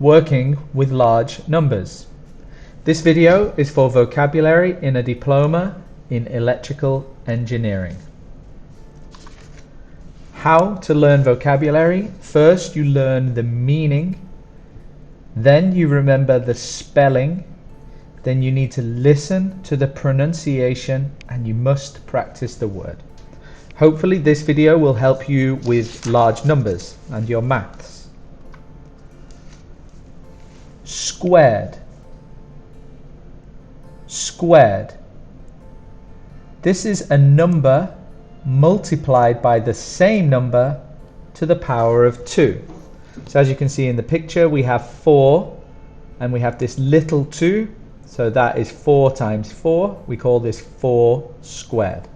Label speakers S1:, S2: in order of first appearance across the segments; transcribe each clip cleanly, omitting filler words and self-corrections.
S1: working with large numbers. This video is for vocabulary in a diploma in electrical engineering. How to learn vocabulary? First you learn the meaning, then you remember the spelling, then you need to listen to the pronunciation, and you must practice the word. Hopefully this video will help you with large numbers and your maths. Squared. Squared. This is a number multiplied by the same number to the power of 2. So as you can see in the picture, we have 4 and we have this little 2, so that is 4 times 4. We call this 4 squared.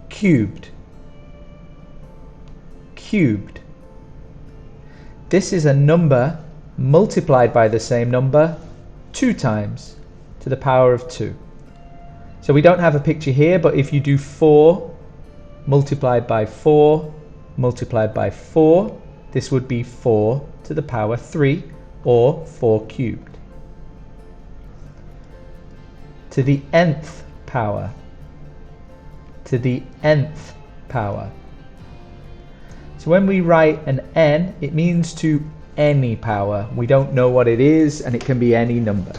S1: Cubed. Cubed. This is a number multiplied by the same number 2 times to the power of 2. So we don't have a picture here, but if you do 4 multiplied by 4 multiplied by 4, this would be 4 to the power 3, or 4 cubed. To the nth power. To the nth power. So when we write an n, it means to any power. We don't know what it is, and it can be any number.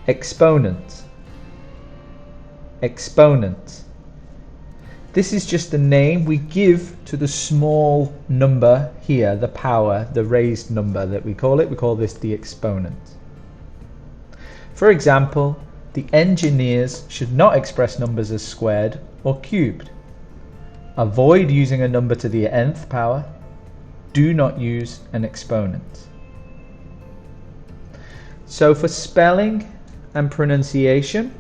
S1: Exponent. Exponent. This is just the name we give to the small number here, the power, the raised number that we call it. We call this the exponent. For example, the engineers should not express numbers as squared or cubed. Avoid using a number to the nth power. Do not use an exponent. So for spelling and pronunciation,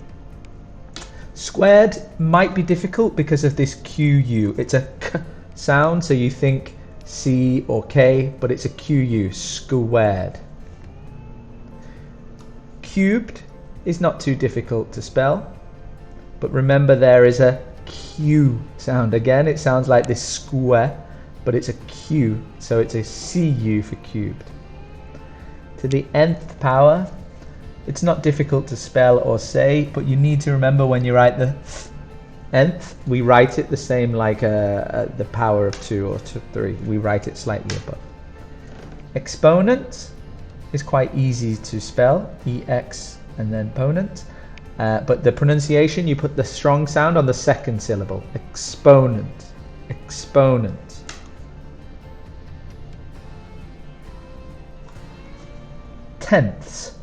S1: squared might be difficult because of this QU. It's a K sound, so you think C or K, but it's a QU, squared. Cubed is not too difficult to spell, but remember there is a Q sound. Again, it sounds like this square, but it's a Q, so it's a CU for cubed. To the nth power, it's not difficult to spell or say, but you need to remember when you write the nth, we write it the same like the power of 2 or 3. We write it slightly above. Exponent is quite easy to spell, EX and then ponent, but the pronunciation, you put the strong sound on the second syllable. Exponent. Exponent. Tenths.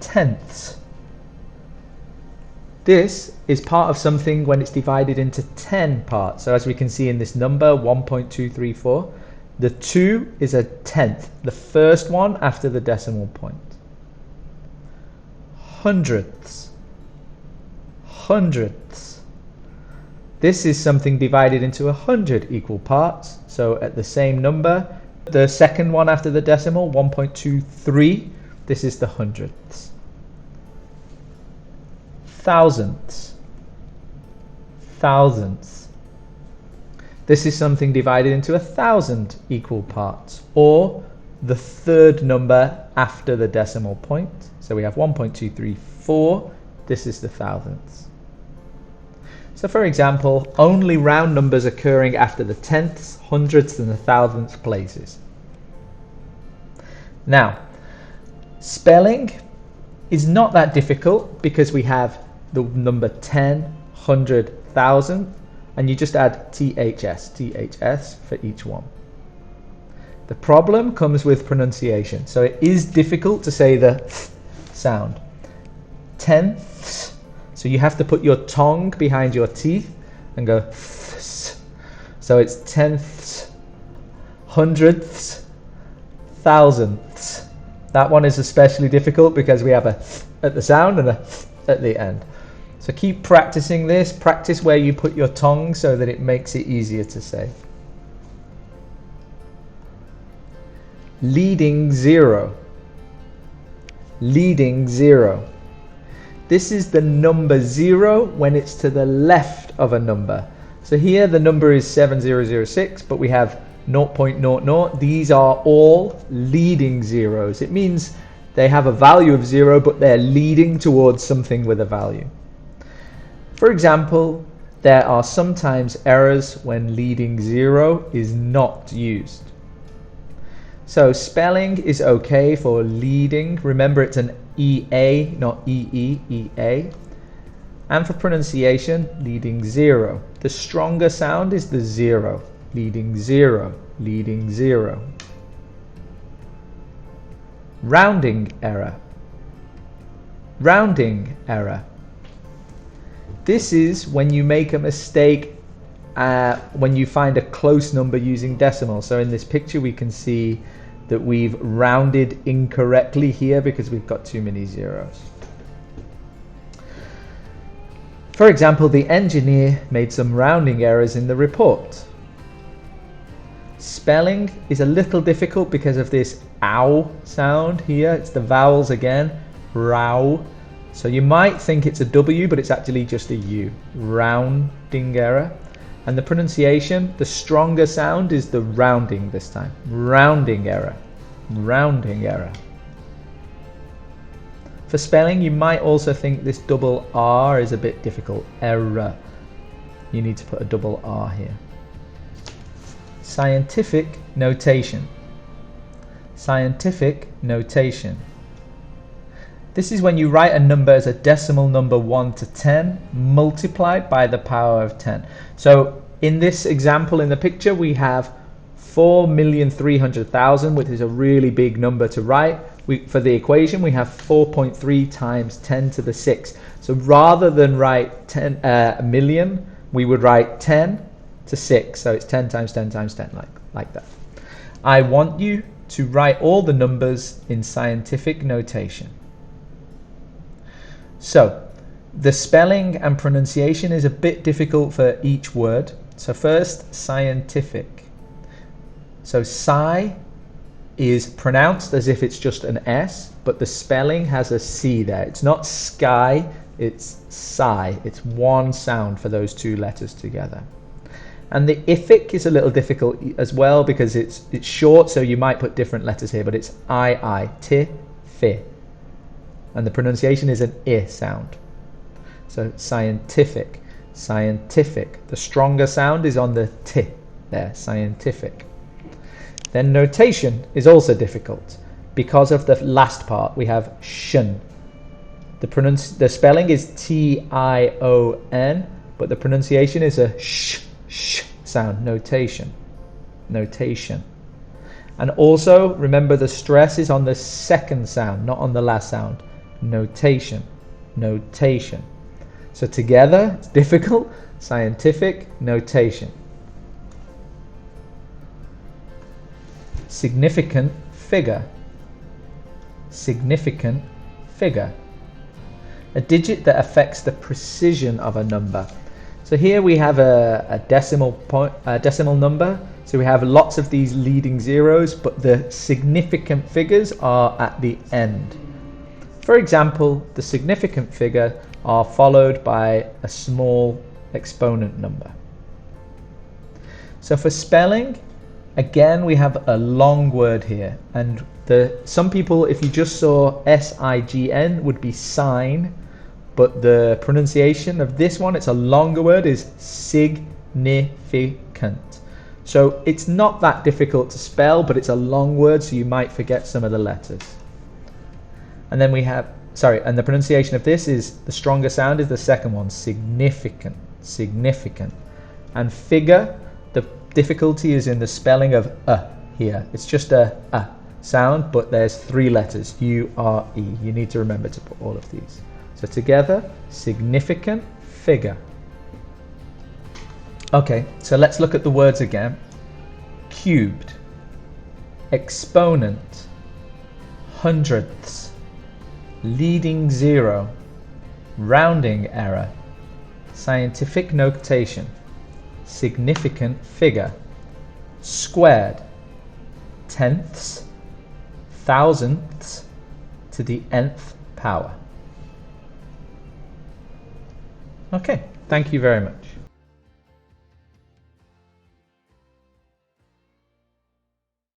S1: Tenths. This is part of something when it's divided into 10 parts. So as we can see in this number 1.234, the 2 is a tenth, the first one after the decimal point. Hundredths. Hundredths. This is something divided into 100 equal parts. So at the same number, the second one after the decimal, 1.23, this is the hundredths. Thousandths. Thousandths. This is something divided into 1,000 equal parts, or the third number after the decimal point. So we have 1.234, this is the thousandths. So for example, only round numbers occurring after the tenths, hundredths and the thousandths places. Now, spelling is not that difficult because we have the number 10, 100, 1,000, and you just add THS for each one. The problem comes with pronunciation. So it is difficult to say the th sound. Tenths, so you have to put your tongue behind your teeth and go th. So it's tenths, hundredths, thousandths. That one is especially difficult because we have a th at the sound and a th at the end. So keep practicing this. Practice where you put your tongue so that it makes it easier to say. Leading zero. Leading zero. This is the number 0 when it's to the left of a number. So here the number is 7006, but we have 0.00. These are all leading zeros. It means they have a value of 0, but they're leading towards something with a value. For example, there are sometimes errors when leading 0 is not used. So spelling is okay for leading. Remember, it's an EA, not EE, EA. And for pronunciation, leading 0. The stronger sound is the 0. Leading 0, leading 0. Rounding error. Rounding error. This is when you make a mistake when you find a close number using decimal. So in this picture we can see that we've rounded incorrectly here because we've got too many zeros. For example, the engineer made some rounding errors in the report. Spelling is a little difficult because of this ow sound here. It's the vowels again, row. So you might think it's a W, but it's actually just a U. Rounding error. And the pronunciation, the stronger sound is the rounding this time. Rounding error. Rounding error. For spelling, you might also think this double R is a bit difficult. Error. You need to put a double R here. Scientific notation. Scientific notation. This is when you write a number as a decimal number 1 to 10 multiplied by the power of 10. So in this example in the picture we have 4,300,000, which is a really big number to write. For the equation we have 4.3 times 10 to the 6. So rather than write 10 million, we would write 10 to 6. So it's 10 times 10 times 10, like that. I want you to write all the numbers in scientific notation. So the spelling and pronunciation is a bit difficult for each word. So first, scientific. So sci is pronounced as if it's just an S, but the spelling has a C there. It's not sky, it's sci. It's one sound for those two letters together. And the ific is a little difficult as well because it's short, so you might put different letters here, but it's I, ti, fi. And the pronunciation is an I sound. So scientific, scientific. The stronger sound is on the T there, scientific. Then notation is also difficult because of the last part. We have shun. The spelling is T-I-O-N, but the pronunciation is a sh sound, notation, notation. And also remember the stress is on the second sound, not on the last sound. Notation, notation. So together, it's difficult. Scientific notation. Significant figure. Significant figure. A digit that affects the precision of a number. So here we have a decimal number. So we have lots of these leading zeros, but the significant figures are at the end. For example, the significant figure are followed by a small exponent number. So for spelling, again we have a long word here, and some people, if you just saw S-I-G-N, would be sign, but the pronunciation of this one, it's a longer word, is significant. So it's not that difficult to spell, but it's a long word, so you might forget some of the letters. And then we have, and the pronunciation of this is, the stronger sound is the second one, significant, significant. And figure, the difficulty is in the spelling of here. It's just a sound, but there's 3 letters, U-R-E. You need to remember to put all of these. So together, significant figure. Okay, so let's look at the words again. Cubed, exponent, hundredths, leading zero, rounding error, scientific notation, significant figure, squared, tenths, thousandths to the nth power. Okay, thank you very much.